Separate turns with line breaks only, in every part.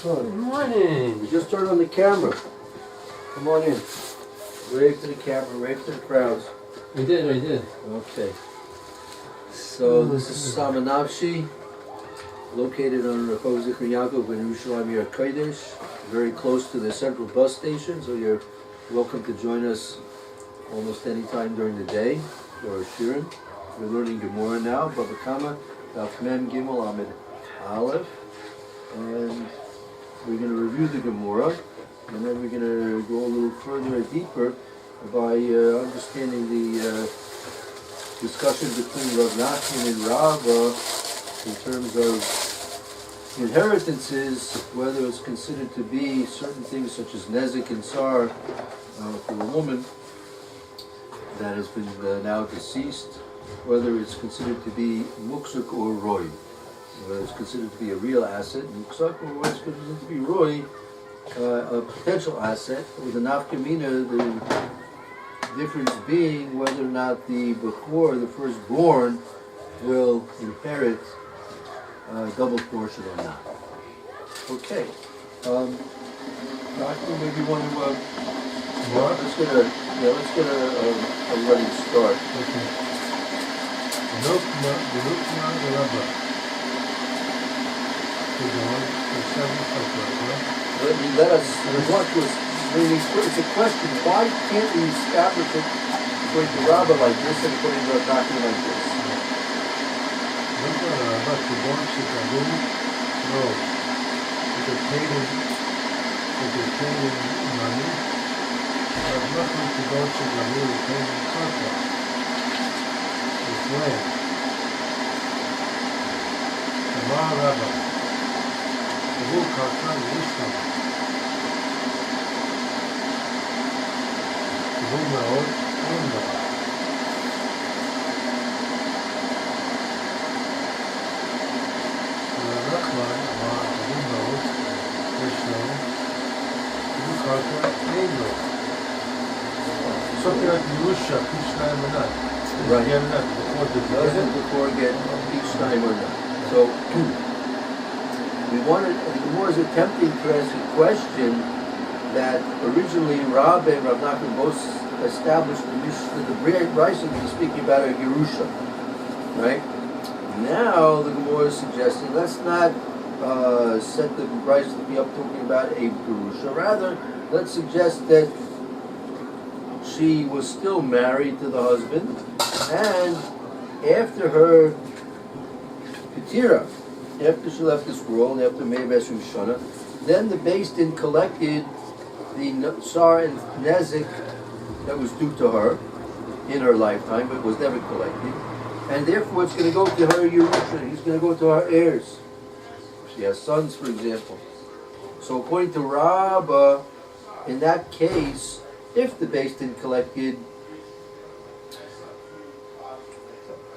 Good morning. We just turned on the camera. Come on in. Wave to the camera, wave to the crowds.
We did.
Okay. So this is Samanavshi, located on Rehov Zichron Yaakov in Yerushalayim Yer Kodesh, very close to the central bus station, so you're welcome to join us almost any time during the day for Shirin. We're learning Gemora now, Bava Kama, Daf Mem Gimel Amid Aleph, and we're going to review the Gemora, and then we're going to go a little further and deeper by understanding the discussion between Rav Nachman and Rava in terms of inheritances, whether it's considered to be certain things such as Nezik and Sar for a woman that has been now deceased, whether it's considered to be Muksuk or Roy, whether it's considered to be a real asset, Muksuk, or whether it's considered to be Roy, a potential asset, with a nafkamina, the difference being whether or not the Bechor, the firstborn, will inherit a double portion or not. Okay. Doctor, maybe you want to let's get a running start.
Okay.
Let us want to it's a question, why can't we establish it according to Rabbah like this and according to Rav Nachman like this?
מאוד, אין לו. נחמן אמר, טובים מאוד, יש לו, הוא קרקע, אין לו. סוף רק ירושה, פי שניים מנת.
Right. Doesn't before get each time or not. So, we wanted, the Gemora is attempting to answer a question that originally Rabbi and Rav Nachman both established the Brisa was speaking about a Yerusha, right? Now the Gemora is suggesting let's not set the Brisa to be up talking about a Yerusha. Rather, let's suggest that she was still married to the husband, and after her Ketira, after she left this world, after Me'eves Rishona, then the Beis Din collected the Sar and Nezik that was due to her in her lifetime, but was never collected, and therefore it's going to go to her Yerusha. He's going to go to her heirs. She has sons, for example. So according to Rabbah, in that case, if the Beis Din collected,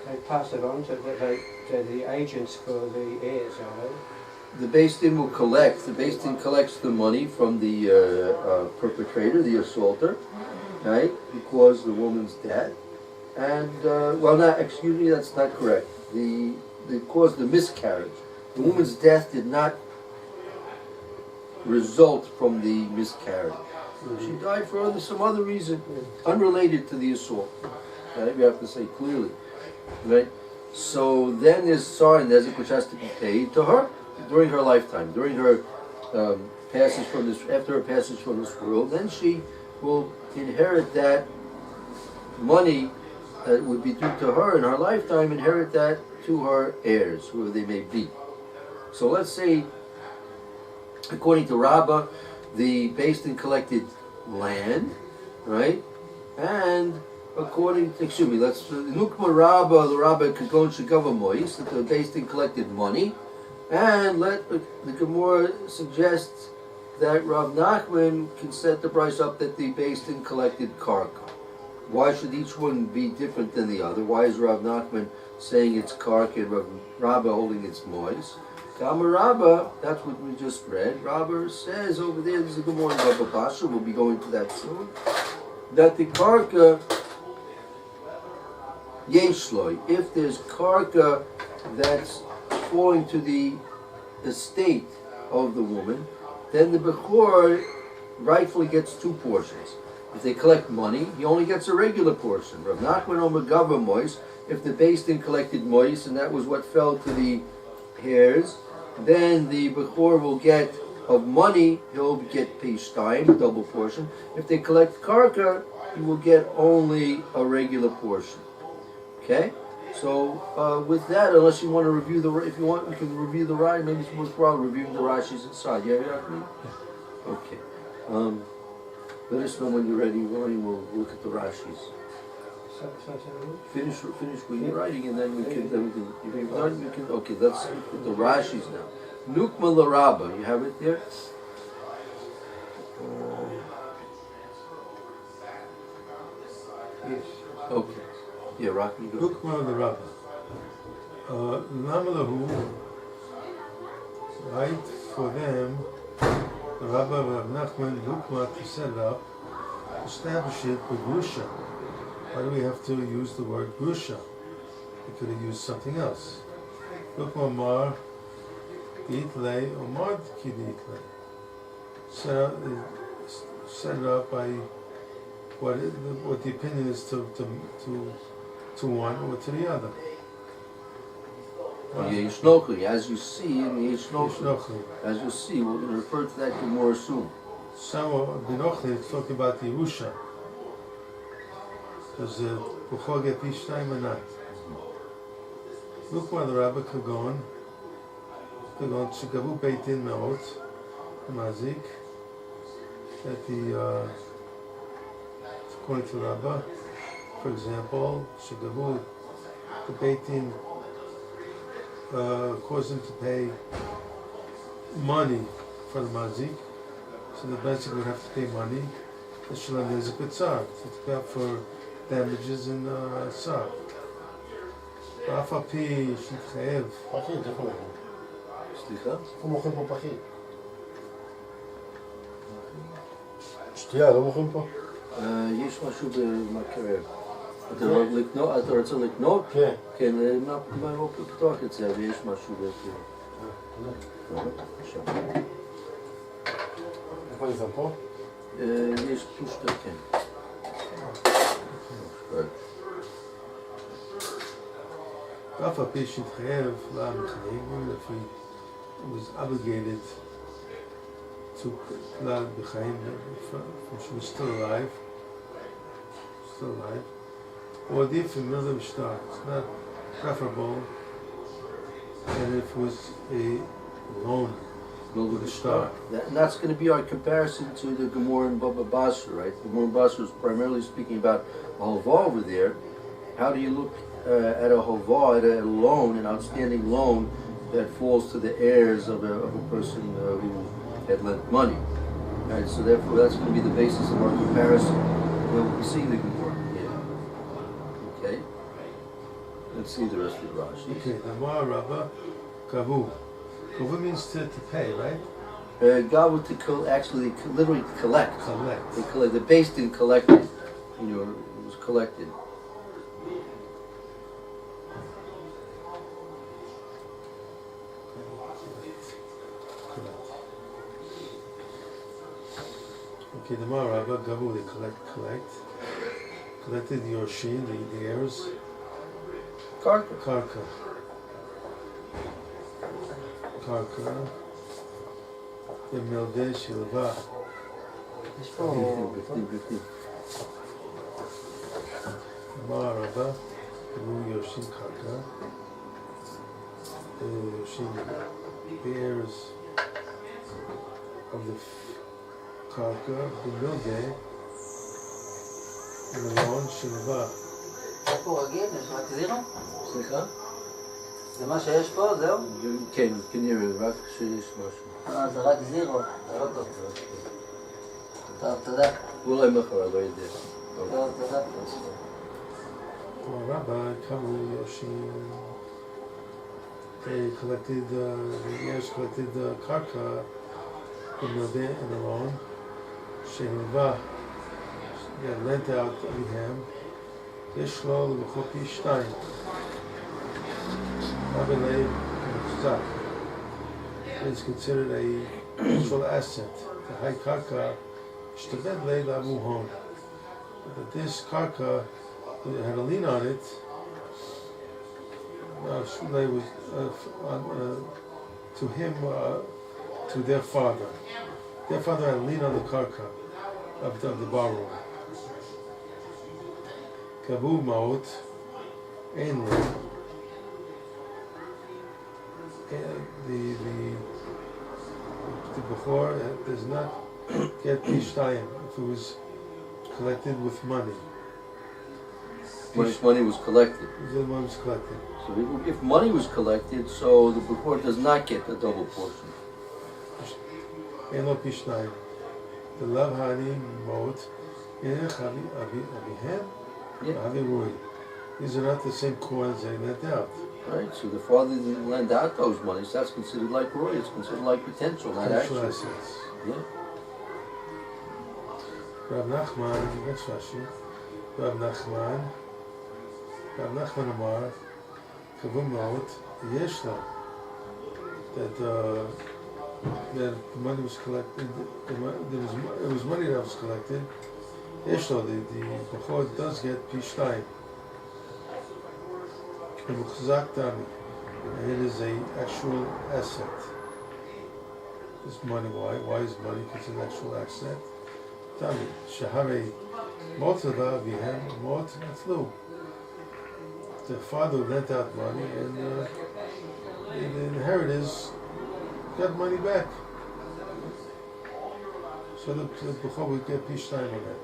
they pass it on to the agents for the heirs, are they?
the Beis Din will collect. The Beis Din collects the money from the perpetrator, the assaulter, right? Who caused the woman's death, and excuse me, that's not correct. They caused the miscarriage. The woman's death did not result from the miscarriage. She died for some other reason, unrelated to the assault. Right? We have to say clearly, right? So then there's Sar and Nezik, which has to be paid to her during her lifetime, during her passage from this, after her passage from this world. Then she will inherit that money that would be due to her in her lifetime, inherit that to her heirs, whoever they may be. So let's say, according to Rabbah, the Beis Din collected land, right? And according to, Nukma Rabbah, the Rabbah could go in Shegava Mois, that the Beis Din collected money, and let the Gemora suggests that Rav Nachman can set the price up that the Beis Din collected karka. Why should each one be different than the other? Why is Rav Nachman saying it's karka and Rabbah holding its mois? Kama Rabbah, that's what we just read. Rabbah says over there, this is the Gemora in Bava Basha, we'll be going to that soon, that the karka yeshloi, if there's karka that's falling to the estate of the woman, then the Bechor rightfully gets 2 portions. If they collect money, he only gets a regular portion. Rav Nachman Omer Gava Mois, if the Beis Din collected Mois, and that was what fell to the heirs, then the Bechor will get, of money, he'll get Pishtaim, a double portion. If they collect Karka, he will get only a regular portion. Okay? So, with that, unless you want to review if you want, we can review the Rashi. Maybe it's worthwhile reviewing the Rashi's inside. Yeah, Yaakov? Okay. Let us know when you're ready, Ronnie. We'll look at the Rashi's. Finish what you're writing, and then we can. If you've done, we can. Okay, let's look at the Rashi's now. Nukma Laraba. You have it there.
Yes.
Okay. Yeah, Rocky. Go.
Nukma Laraba. Namalahu. Right for them. The Rabbi Rav Nachman Nukma to set it up, establish it with Grusha. Why do we have to use the word Grusha? We could have used something else. Nukma Mar Ditlei or Mar Kiditlei. Set it up by what the opinion is to one or to the other.
Yeshnochu, as you see in the Yeshnochu, as you see, we're going to refer to that Gemora soon.
Some Benochli is talking about the Yerusha. Does the Bechor get Pishtaim or not? Look why the Rabbi Kagon Shikavu Beit Din Meot Mazik, that according to Rabbi, for example, Shikavu the Beit Din caused him to pay money for the mazik, so the mazik would have to pay money. The shalom is a good tzar to pay up for damages in tzar. Afapi shitchayev.
פחית, איפה אנחנו?
סליחה?
איפה מוכרים פה פחית? שתייה, לא מוכרים פה?
יש משהו במקרב. אתה רוצה לקנות?
כן.
כן, מה לא פתוח את זה, ויש משהו באיפה.
איפה אני שם פה?
יש פושטה, כן.
Rafa Pishit Chayev La B'chaim, if he was obligated to La B'chaim from she was still alive, or if in Miller B'shtar, it's not preferable, and if it was a loan with a star.
And that's going to be our comparison to the Gemora and Bava Basra, right? The Gemora and Basra is primarily speaking about a halva over there. How do you look at a halva, at a loan, an outstanding loan that falls to the heirs of a person who had lent money? Right, so therefore that's going to be the basis of our comparison. We'll be seeing the Gemora. Yeah. Okay. Let's see the rest of the Rashi.
Okay, the Mara Rabba Kavu. Kavu means to pay, right?
Gavu to actually literally collect.
Collect.
They collect. The base didn't collect it. You know, it was collected.
Okay, the Mara Rabba Gavu, they collected the Yorshin, the heirs. Karka. The Melde Shilva. Mara Rabba Gavu Yorshin Karka. The Yorshin, the heirs of the Karka, the Milde, and the Lon Shilva.
יש פה רגיל? יש רק זירו?
סליחה?
זה מה שיש פה? זהו?
כן, כנראה, רק שיש משהו.
זה רק זירו, זה לא טוב. טוב, תודה.
אולי מחר, לא יודע.
טוב, תודה.
Rabbi Kavu Yoshin, they collected, the heirs collected the Karka, the Milde and the Lon. Shehilva, they lent out Abraham. Yeshlo L'Bechor Pishtaim. Rabelei Tzak. is considered a natural asset. The high karka, shtabed leil abu hon. But this karka had a lien on it. Shulei was to him, to their father. Their father had a lien on the karka of the borrower. Kabu maut, ein lo. The bechor does not get pishtayim if it was collected with money.
When money was collected.
The money was collected.
So if money was collected, so the bechor does not get the double portion.
Ein lo pishtayim. The lav hani maut, ein avihem, avi rui. These are not the same coins they lent out.
Right, so the father didn't lend out those monies. That's considered like roy. It's considered like potential, not
Potential
actual.
assets.
Yeah.
Rav Nachman, that's Rashi. Rav Nachman Amar, Kavum Maut, Yeshla. That the money was collected. It was money that was collected. Yeshla, the bechor does get pishtayim. And it is a actual asset. This money, why is money considered an actual asset? Tami, Shahare Motava Vihem Mot Naflu. The father lent out money and the inheritors got money back. So the bechor would get pishtayim on that.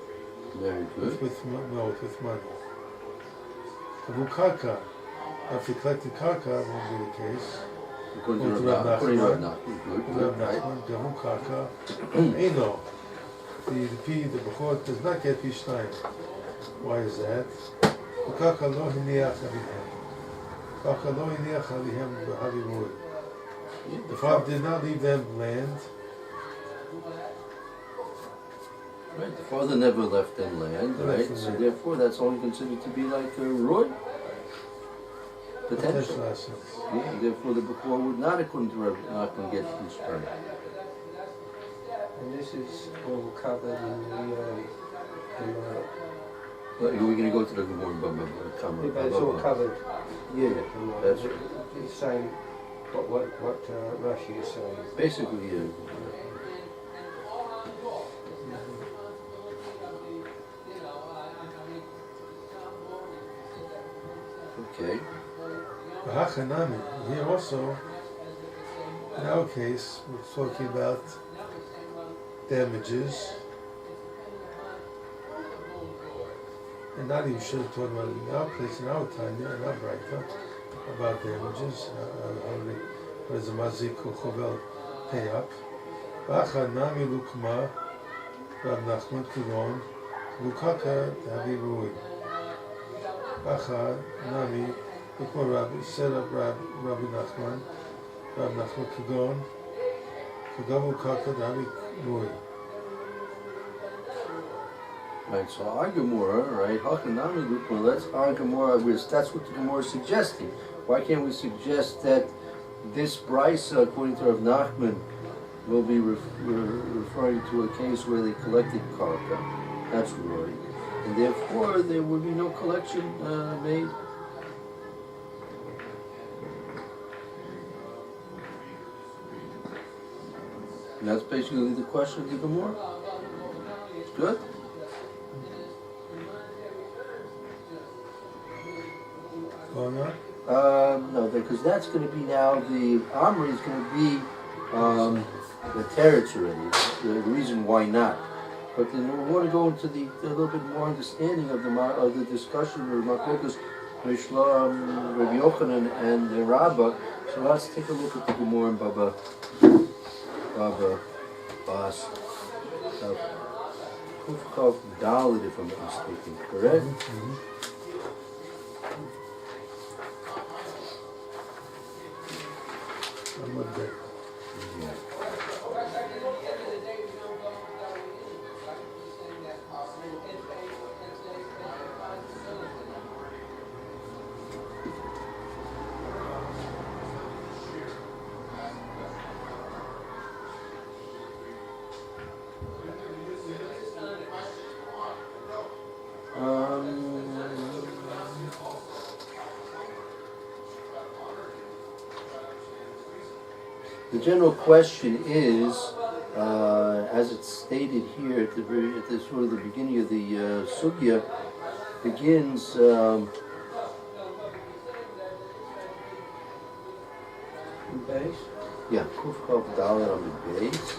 Very good.
With money. Kavu karka. If you collected karka, it won't be the case.
According to Rav Nachman. Good. Right.
Gavu karka. Eino. The bechor does not get pishtayim. Why is that? The karka lo hiniach avihem. Karka lo hiniach avihem b'havi rui. The father did not leave them land.
Right. The father never left them land. Right. So therefore, that's only considered to be like a roy. Potential.
Assets.
Yeah. Therefore, the bechor would not, according to Rav Nachman, get pishtayim.
And this is all covered in the Gemora.
We're going to go to the Gemora,
But it's all covered.
Yeah, that's right.
It's saying what Rashi is saying.
Basically, yeah. Okay.
Hachanami. Here also, in our case, we're talking about damages. And not even should have talked about it in our place, in our time, in our Braita, about damages. How does a mazik or chovel pay up? Hachanami lukma, Rav Nachman Kuron, lukaka tavi rui. Hachanami. Before Rabbi set up Rabbi Nachman Kagon, Kagamu Kaka Davi Rui.
Right, so our Gemora, right, Hakanami Lukma, that's our Gemora, that's what the Gemora is suggesting. Why can't we suggest that this brisa, according to Rav Nachman, will be referring to a case where they collected karka? That's right. And therefore, there would be no collection made. And that's basically the question of the Gemora. Good? No, because that's going to be now, the Omri is going to be the teretz already, the reason why not. But then we want to go into a little bit more understanding of the discussion of Makokas, Shlomo, Rabbi Yochanan, and the Rabbah. So let's take a look at the Gemora in Bava Bas Kufkov Dalit, if I'm not mistaken, correct? Yeah. The general question is, as it's stated here at the sort of the beginning of the sugya, begins.
Base.
Yeah, Kuf Chav Dalet on the base.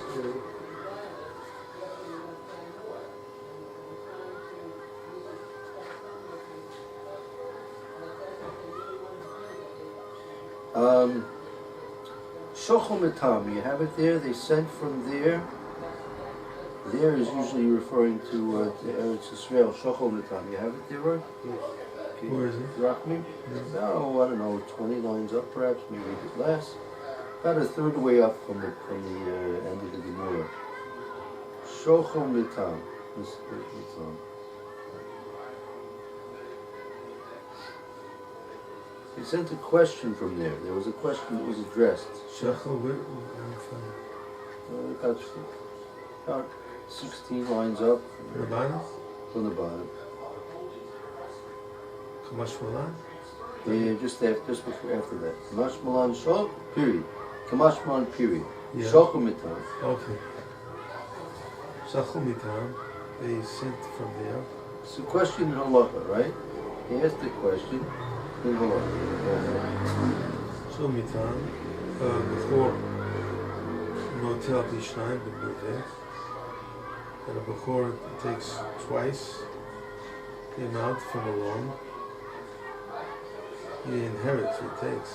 Shochel Mitam, you have it there. They sent from there. There is usually referring to Eretz Yisrael. Shochel Mitam, you have it there, right?
Yes.
Okay.
Where is it?
Rachmi? No, I don't know, 20 lines up perhaps, maybe a bit less. About a third way up from the end of the Gemora. Shochel Mitam. He sent a question from there. There was a question that was addressed.
Shachal,
About 16 lines up
the bottom?
from the bottom.
Kamash Malan?
Yeah, just after that. Kamash Malan Shol, period. Kamash Malan, period.
Yeah.
Shochel Mitam.
Okay. Shachal Mitam, they sent from there.
It's a question in halacha, right? He asked the question in halacha.
So Mitam, before Motel Bishnaim, and before it takes twice the amount from a loan. He inherits, he takes.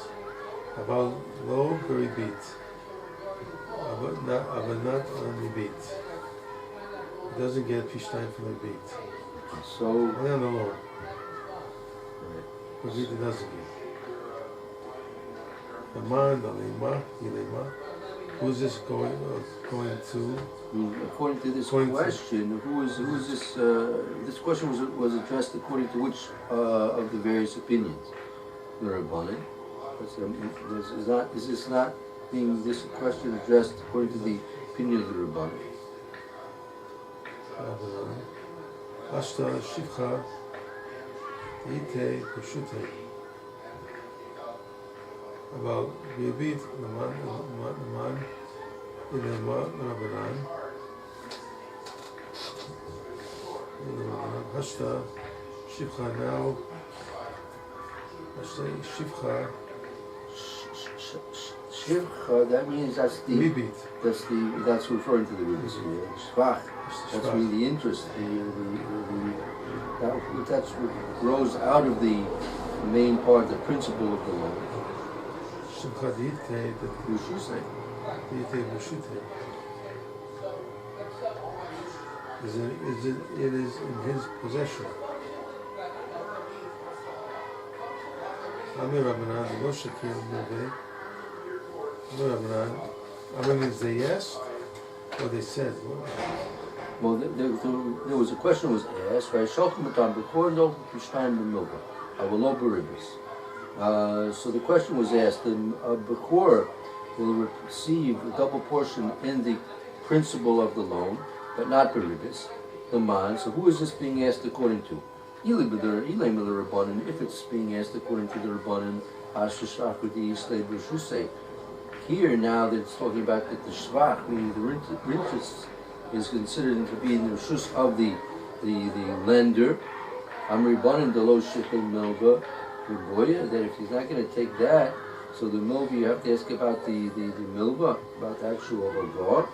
About low, very beat. But not on the beat. He doesn't get Pishnaim from the beat.
So,
Only on the loan. The beat he doesn't get. The man, the lema, ilema. Who's this going to?
according to this question, who is this? This question was addressed according to which of the various opinions? The Rabbanan. Is this not being this question addressed according to the opinion of the Rabbanan?
Ashta Shivcha Ite Peshute. About Revit Naman Ilema Rabbanan. Ashta Shivcha now. Ashta Shivcha.
Shivcha, that means that's
Ribit.
That's referring to the ribit. Shvach, that's really the interest. That's what grows out of the main part, the principle of the law.
Shivcha Ite
B'shusay.
Ite Peshute. It is in his possession. Amir Rabbanan, the Moshe Kiyam Neve. Amir Rabbanan. I mean, is they yes or they said?
Well, there was a question was asked, right? Shochem Matam B'Kor No B'Shnayim B'Milva. Avalo B'Ribis. So the question was asked: the B'Kor will receive a double portion in the principal of the loan, but not B'Ribis, the man. So who is this being asked according to? If it's being asked according to the Rabbanan, here now that it's talking about that the Shvach, meaning the interest, is considered to be in the Rishus of the lender, that if he's not going to take that, so the milva, you have to ask about the milva, about the actual avar.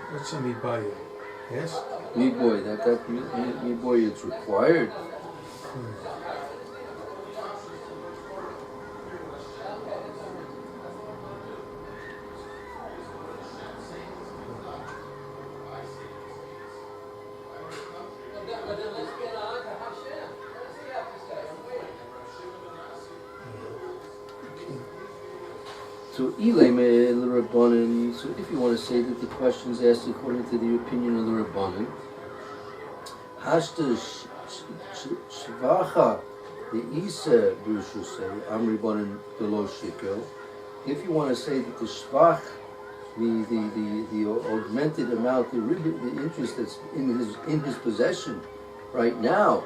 What's a mibaya? Yes?
Me boy, me boy, it's required. So Rabbanan. So if you want to say that the question is asked according to the opinion of the Rabbanan, Hashta Shvacha the Isa B'Rishusei Am Rabbanan B'Lo Shekel. If you want to say that the Shvach the augmented amount, the interest that's in his possession right now.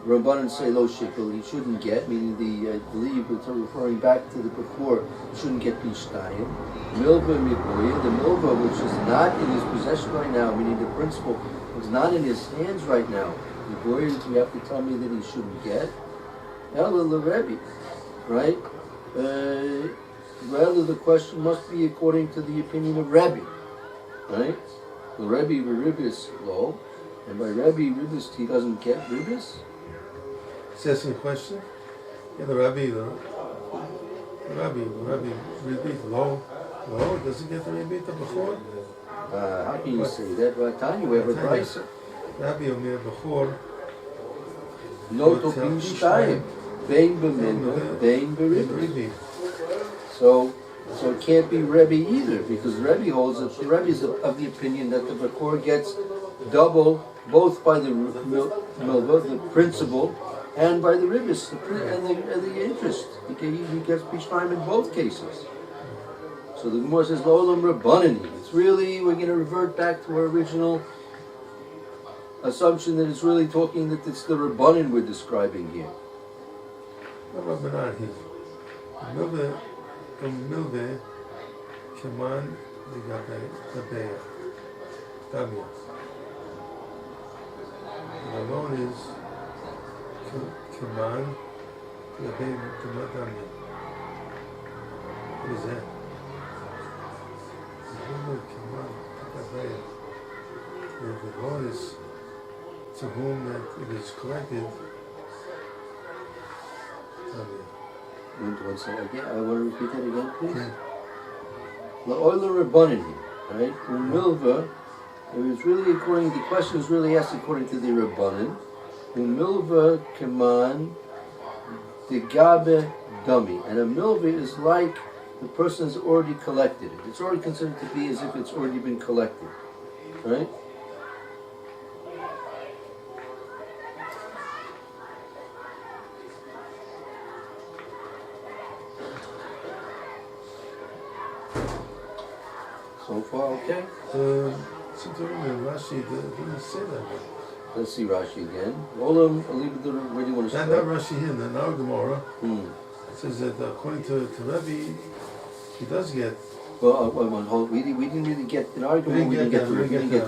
Rabbanan say lo shekel, he shouldn't get, meaning I believe it's referring back to the before, he shouldn't get pishtayim. Milva miboya, the milva which is not in his possession right now, meaning the principal is not in his hands right now. Miboya, you have to tell me that he shouldn't get. Ela l'Rebbe, right? Rather, the question must be according to the opinion of Rebbe, right? The Rebbe v'ribis lo, and by Rebbe ribis he doesn't get ribis.
Says in the question, yeah, the Rabbi repeat low, does it get the repeat of before?
How can you say that? Well, Tanya, we have a price.
Rabbi Omer before.
No to pishtayim, bein b'mincha, bein b'ribis. So it can't be Rebbe either, because Rebbe holds that the Rebbe is of the opinion that the Bakor gets double, both by the milva, the principal, and by the ribis, and the interest. He gets pishtayim in both cases. So the Gemora says, L'olam Rabbanani. It's really, we're going to revert back to our original assumption that it's really talking that it's the Rabbanan we're describing here.
Rabbanan here. Milve, Keman, Gabeya. Gabeya. The loan is Keman, Gabeya, Keman. What is that? Keman, Gabeya. The loan is to whom that it is collected. Gabeya.
One second again. I want to repeat that again, please. L'olam Rabbanani, right? Umilva. It was really according. The question is really asked according to the Rabbanan. Umilva keman degabe dummy, and a milva is like the person has already collected it. It's already considered to be as if it's already been collected, right? So far, okay?
Rashi didn't say that.
Let's see Rashi again. Olam, where do you want to start?
Not Rashi here, in our Gemora. It says that according to Rebbe, he does get.
Well, hold. We didn't really get in our Gemora. We didn't get the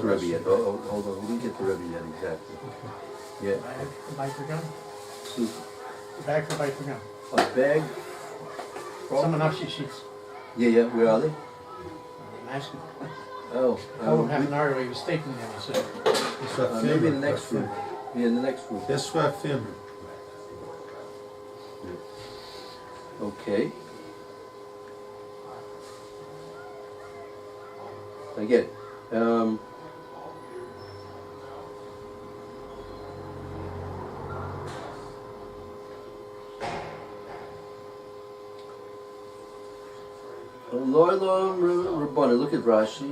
Rebbe yet. Hold on, we didn't get the Rebbe yet exactly.
Okay.
Yeah.
The bag for gun?
So,
The bag for gun.
a bag.
Some enough sheets.
Yeah. Where are they?
I'm asking.
Oh.
Oh, half an hour he was taking them, so.
Maybe in the next room. Yeah, in the next room.
That's Rafim.
Okay. Again. Look at Rashi.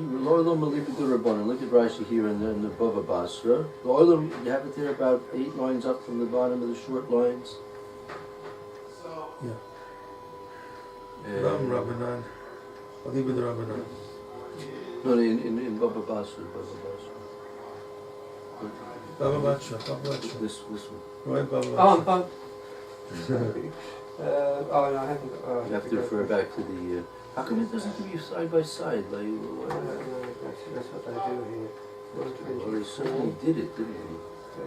Look at Rashi here in the Bava Basra. You have it there about 8 lines up from the bottom of the short lines.
Yeah. Rabbanan. I'll leave with the Rabbanan.
No, in Bava Basra.
Bava Basra.
This one.
Right, Bava
Oh,
Basra.
no, I haven't.
You have to refer back to the. How come it doesn't give you side by side? Like,
That's what I do here.
well, they certainly did it, didn't they?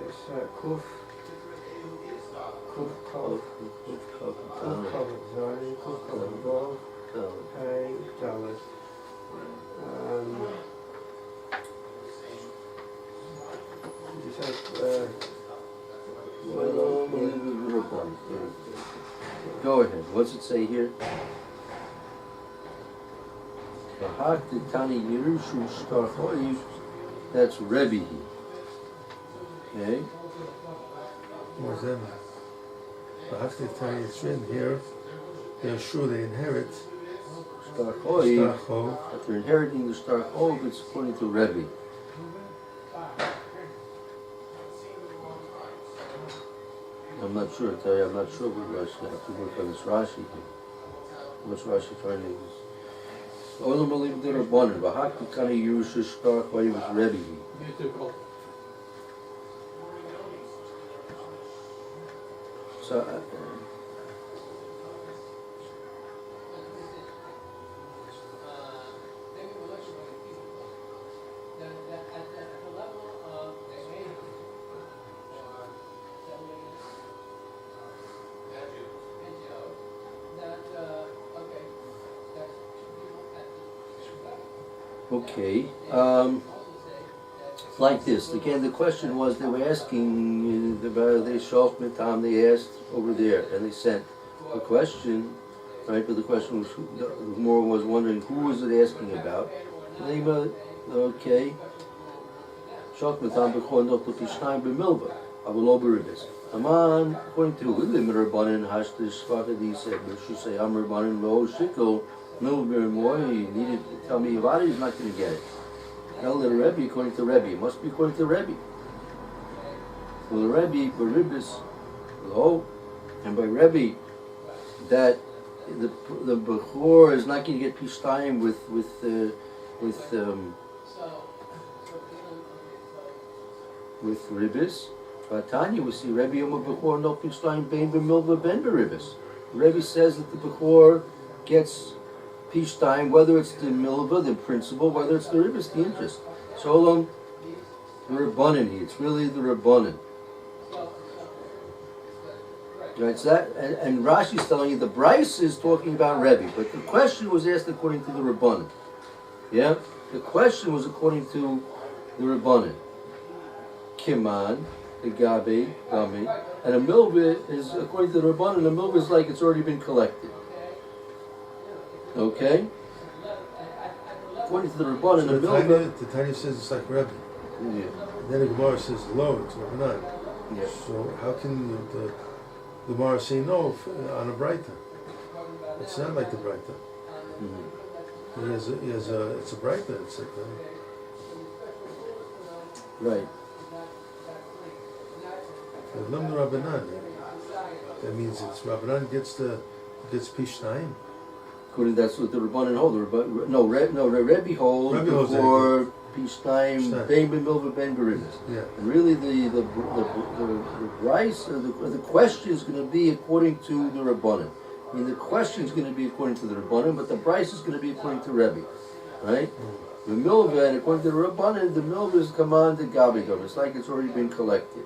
It's Kuf Kov, Kuf Kov Zayin, Kuf Kov Vav, Hey Dalet. You said
Go ahead. What's it say here? That's Rebbe. Okay.
What's that? Perhaps they tell you it's written here. They're sure they inherit.
Starchoi.
Starcho.
If they're inheriting the Starchoi, it's according to Rebbe. I'm not sure. I tell you, I'm not sure what Rashi. I have to work on this Rashi here. What's Rashi trying to use? So Olam Alim the Rabbanan, Vahak Kani Yerusha Shtar Kwai was Rebbe. So, okay. Like this. Again, the question was they were asking about they Shalf Mitam. They asked over there, and they sent a question, right? But the question was, the Gemora was wondering who was it asking about. Okay. Shalf Mitam b'chor noch l'pishnayim b'milva. Avolo b'ribis. Aman, according to William Rabbanan Hashtish Sfaradi said, we should say Am Rabbanan Lo Shikol Milva more. You needed to tell me about it. He's not going to get it. Tell the Rebbe according to Rebbe. It must be according to Rebbe. Well, the Rebbe, Baribis, Lo, and by Rebbe, that the Bechor is not going to get Pishtayim with Ribis. Tanya, we see Rebbe Yom Bechor no Pishtayim Ben B'Milva Ben Baribis. Rebbe says that the Bechor gets Pishtayim, whether it's the milva, the principal, whether it's the ribis, the interest. So the Rabbanan here, it's really the Rabbanan. Right, so that, and Rashi's telling you the Bryce is talking about Rebbe, but the question was asked according to the Rabbanan. Yeah? The question was according to the Rabbanan. Kiman, the Gabe, Gami, and a milva is, according to the Rabbanan, a milva is like it's already been collected. Okay? According to the Rabbanan,
So
the milva.
the Tanya says it's like Rebbe.
Yeah.
Then the Gemara says no, it's Rabbanan.
Yeah.
So how can the Gemara say no on a Breita? It's not like the Breita.
Mm-hmm.
It's a Breita. It's like
Right.
Lam the Rabbanan. That means it's Rabbanan gets Pishnayim.
According, that's what the Rabbanan hold. The Rebbe holds
Rebbe holds
for Pishtayim, Ben B'Milva, Ben B'Ribis.
Yeah.
And really, the Bryce, or the question is going to be according to the Rabbanan. I mean, the question is going to be according to the Rabbanan, but the Bryce is going to be according to Rebbe, right? The Milva, and according to the Rabbanan, the Milva is command to Gabigam. It's like it's already been collected.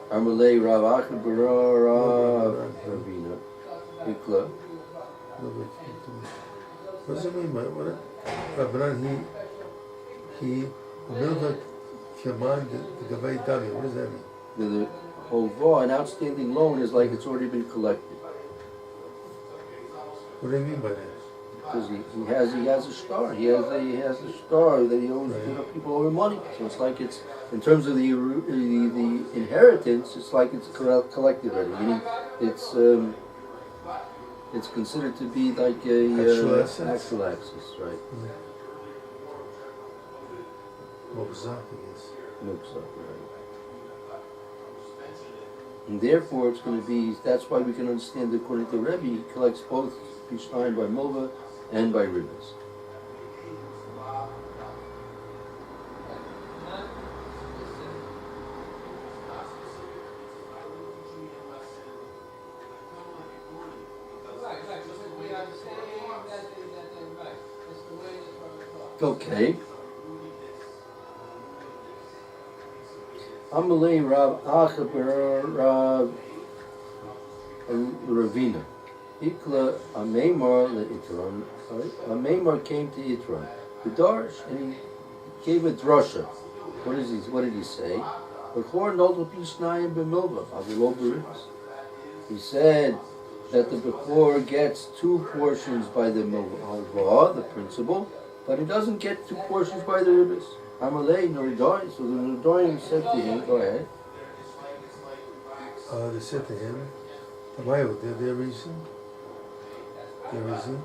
Amalei Rav Achad Rav Ravina Ikla.
What does it mean by what? Rabbanan, he Milva command the Gavay Dami. What does that mean?
The Hovah, an outstanding loan, is like it's already been collected.
What do you mean by that?
Because he has a star. He has a star that he owes. Right. People owe him money. So it's like it's, in terms of the inheritance, it's like it's collected already. Meaning it's considered to be like a actual access, right?
Mokzak, I guess.
Mokzak, right. And therefore, it's going to be. That's why we can understand that according to Rebbe, he collects both Pishtayim by Milva and by Ribis. Okay. Amalei Rav Achaber Rav Ravina. Ikla Ameimar le'itron. Ameimar came to Itron. The Darsh, and he gave a drasha. What did he say? He said that the Bechor gets 2 portions by the Movavi, the principal, but he doesn't get 2 portions by the Ribis. Amalei Noridoin. So the Noridoin said to him, go ahead.
They said to him, their reason? Their reason?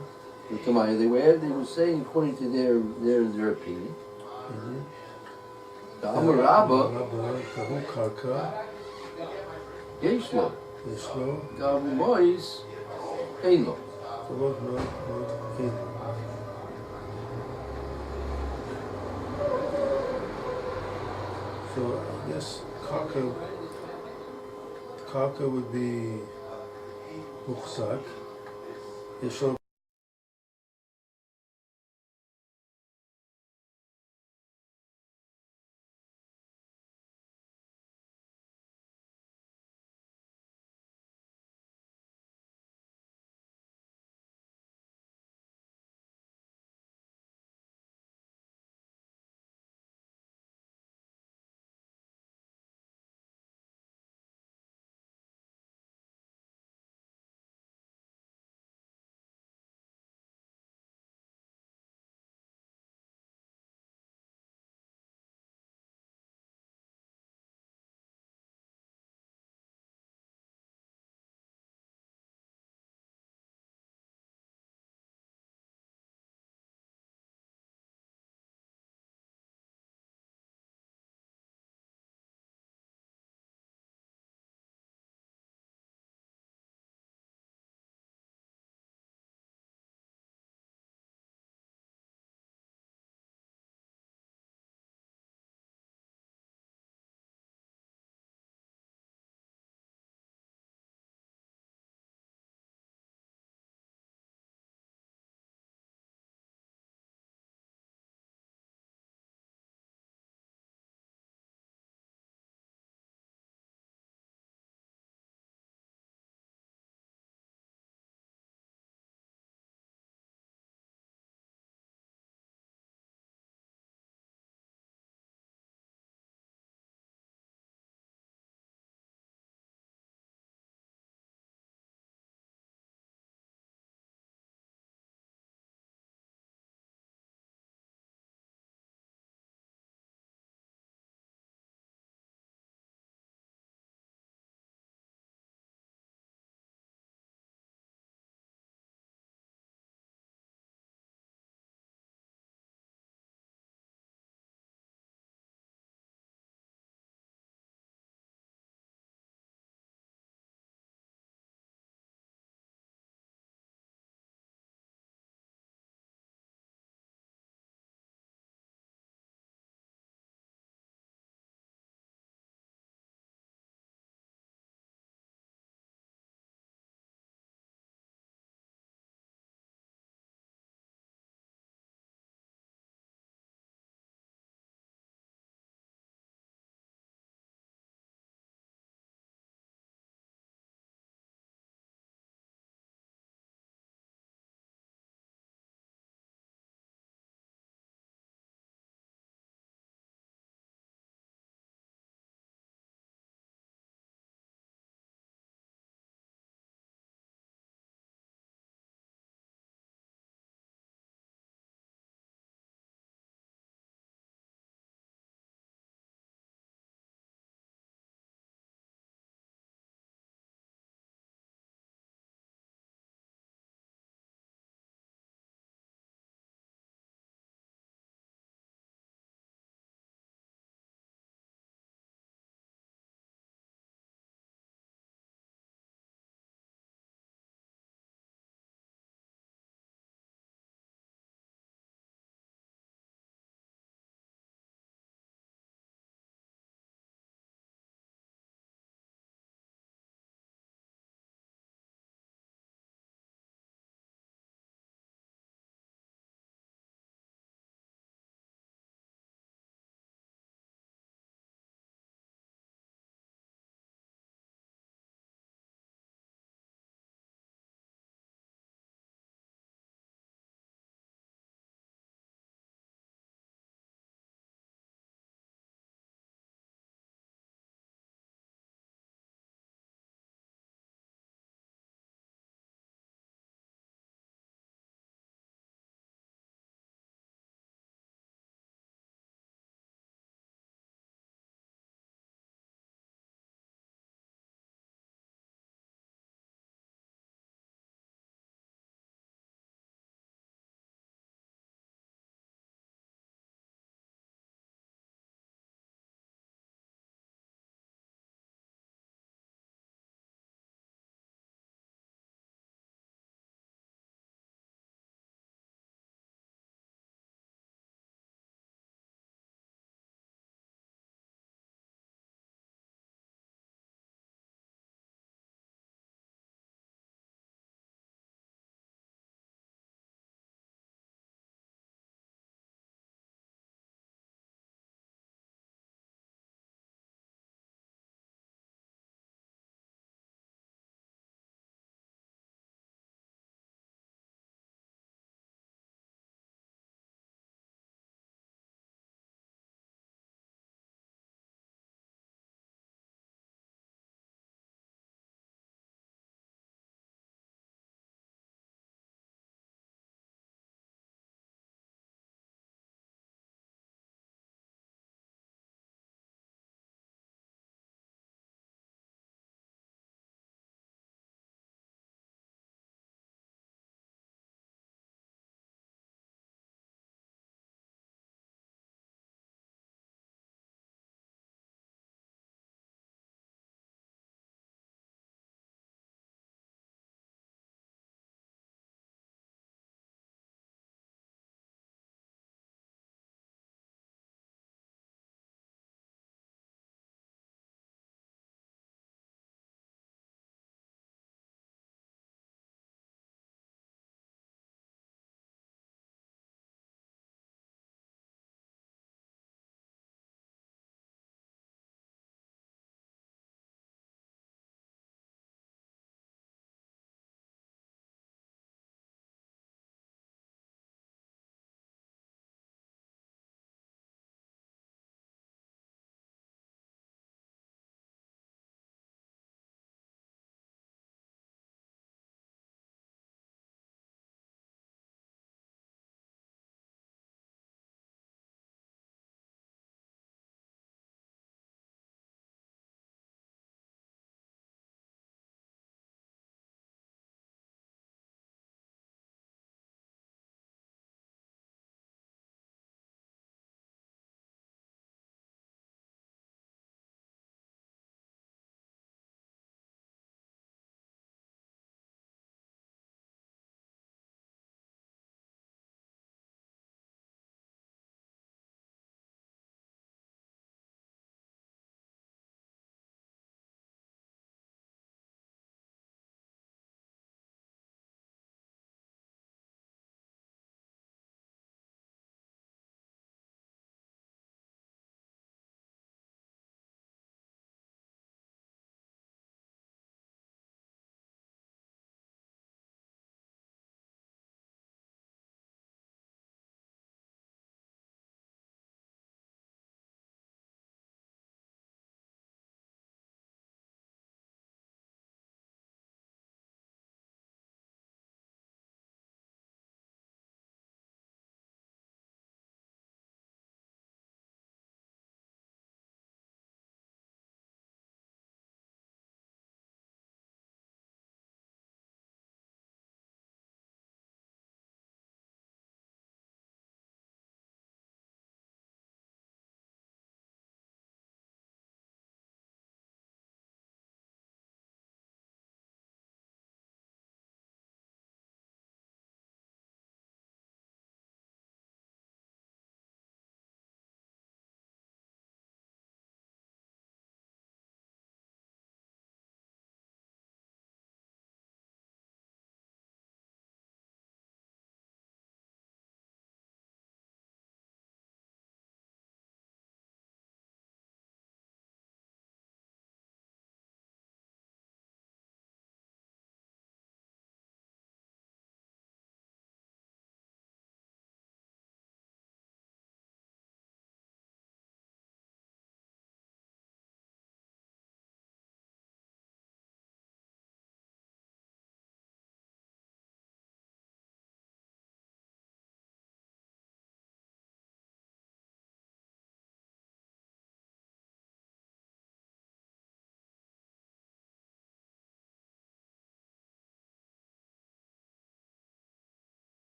They were saying according to their opinion. The Amar Rabba
Kahu Karka
Yeshlo Gavu Mois Eino.
So I guess Karka would be Muchzak. Yeshov